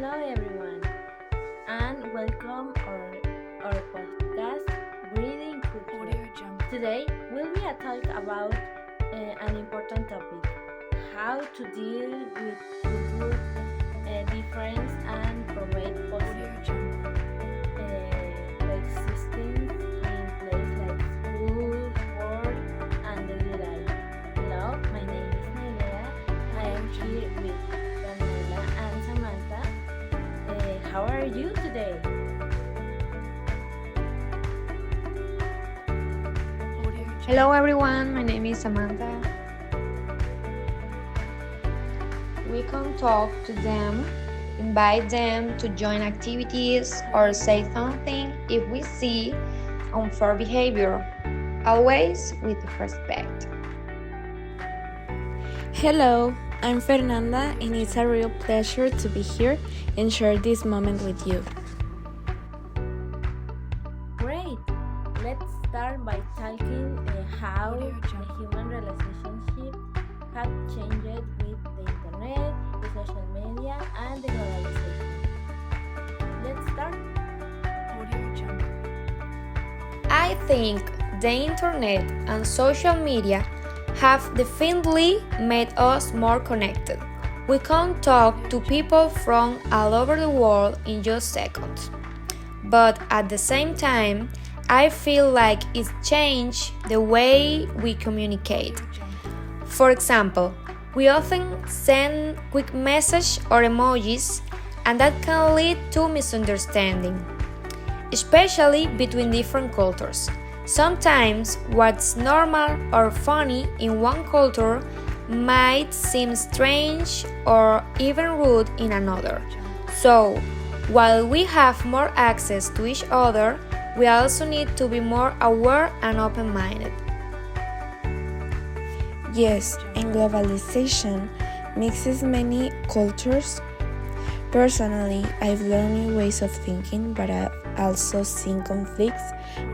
Hello everyone and welcome our podcast Breathing Culture. Today will be a talk about an important topic: how to deal with cultural difference and provide positive coexistence in places like school, work, and daily life. Hello, my name is Nailea. I am here with Daniela and Samantha. How are you today? Hello everyone, my name is Samantha. We can talk to them, invite them to join activities or say something if we see unfair behavior, always with respect. Hello, I'm Fernanda, and it's a real pleasure to be here and share this moment with you. Great! Let's start by talking how the human relationship have changed with the internet, the social media, and the globalization. Let's start. I think the internet and social media have definitely made us more connected. We can talk to people from all over the world in just seconds. But at the same time, I feel like it's changed the way we communicate. For example, we often send quick messages or emojis, and that can lead to misunderstanding, especially between different cultures. Sometimes what's normal or funny in one culture might seem strange or even rude in another. So, while we have more access to each other, we also need to be more aware and open-minded. Yes, and globalization mixes many cultures. Personally, I've learned new ways of thinking, but I've also seen conflicts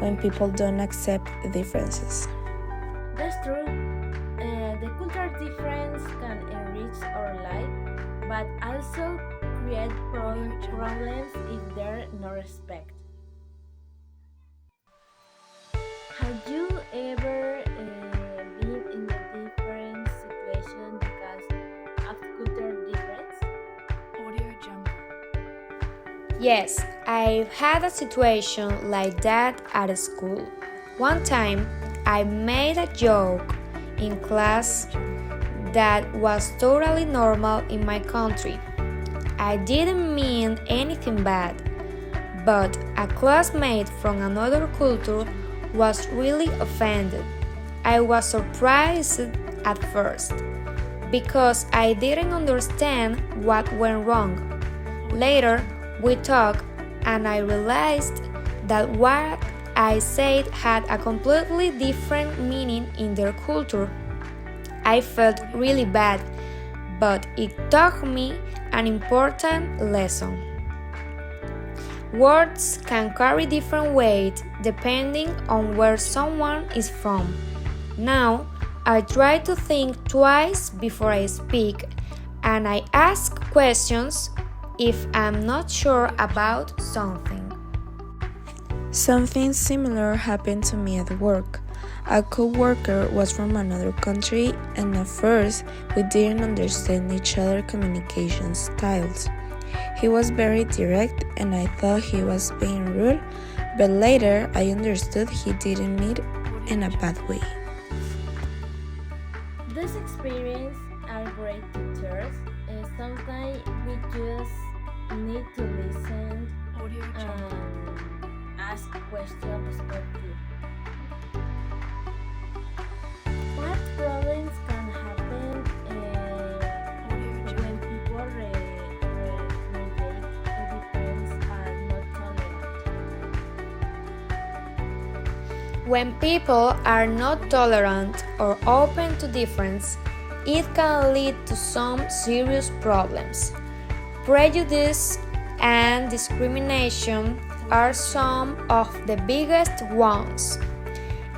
when people don't accept differences. That's true. The cultural difference can enrich our life, but also create problems if there's no respect. Have you ever been in a different situation because of cultural difference? Yes, I've had a situation like that at school. One time, I made a joke in class that was totally normal in my country. I didn't mean anything bad, but a classmate from another culture was really offended. I was surprised at first because I didn't understand what went wrong. Later, we talked and I realized that what I said had a completely different meaning in their culture. I felt really bad, but it taught me an important lesson. Words can carry different weight depending on where someone is from. Now, I try to think twice before I speak, and I ask questions if I'm not sure about something. Something similar happened to me at work. A co-worker was from another country, and at first we didn't understand each other's communication styles. He was very direct and I thought he was being rude, but later I understood he didn't mean it in a bad way. These experiences are great teachers. Sometimes we just need to listen and ask questions respectfully. What problems can happen when people relate difference are not tolerant? When people are not tolerant or open to difference, it can lead to some serious problems. Prejudice and discrimination are some of the biggest ones.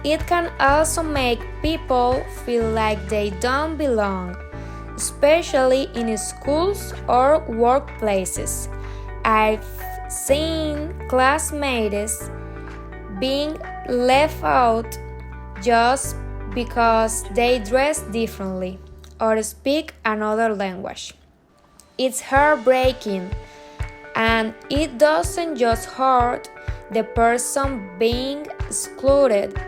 It can also make people feel like they don't belong, especially in schools or workplaces. I've seen classmates being left out just because they dress differently or speak another language. It's heartbreaking, and it doesn't just hurt the person being excluded,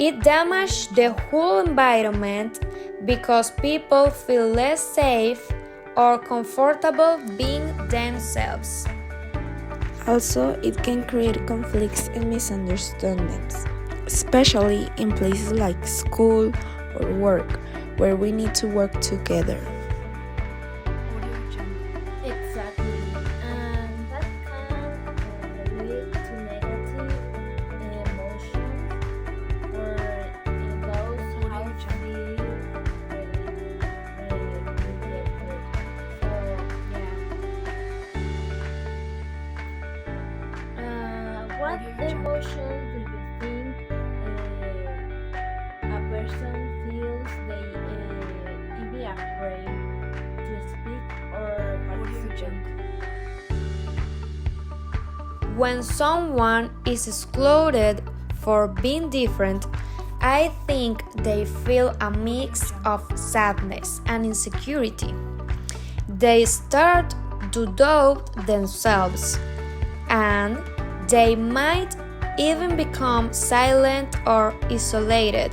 it damages the whole environment because people feel less safe or comfortable being themselves. Also, it can create conflicts and misunderstandings, especially in places like school or work, where we need to work together. Exactly, and that can lead to negative emotions for those who feel rejected. So yeah, what emotion do you think a person feels they be afraid to speak or participate? When someone is excluded for being different, I think they feel a mix of sadness and insecurity. They start to doubt themselves, and they might even become silent or isolated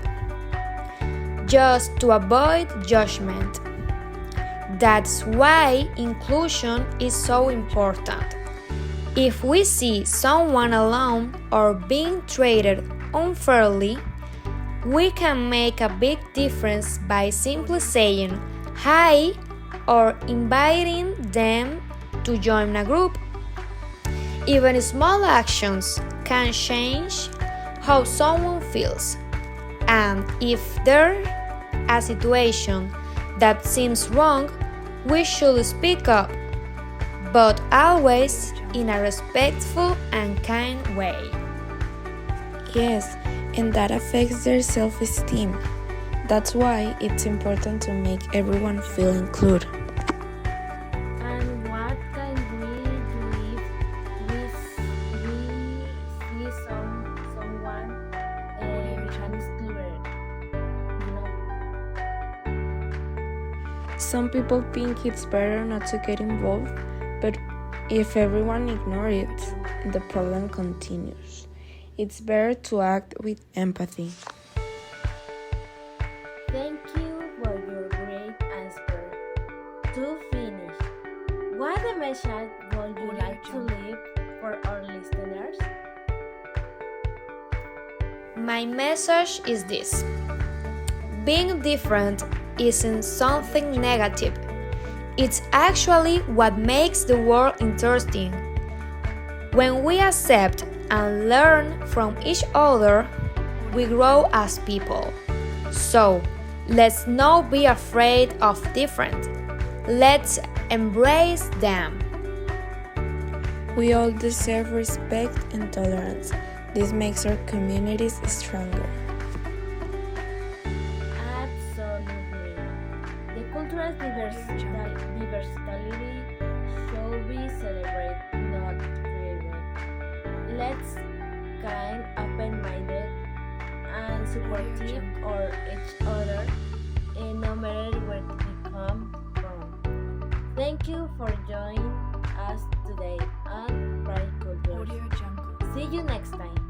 just to avoid judgment. That's why inclusion is so important. If we see someone alone or being treated unfairly, we can make a big difference by simply saying hi or inviting them to join a group. Even small actions can change how someone feels. And if there's a situation that seems wrong, we should speak up, but always in a respectful and kind way. Yes, and that affects their self-esteem. That's why it's important to make everyone feel included. And what can we do if we see someone become excluded? Some people think it's better not to get involved, but if everyone ignores it, the problem continues. It's better to act with empathy. Thank you for your great answer. To finish, what message would you like to leave for our listeners? My message is this: being different isn't something negative. It's actually what makes the world interesting. When we accept and learn from each other, we grow as people. So, let's not be afraid of different. Let's embrace them. We all deserve respect and tolerance. This makes our communities stronger. Absolutely. The cultural diversity should be celebrated, not created. Let's kind, open-minded, and supportive of each other, and no matter where we come from. Thank you for joining us today on Pride Culture. See you next time.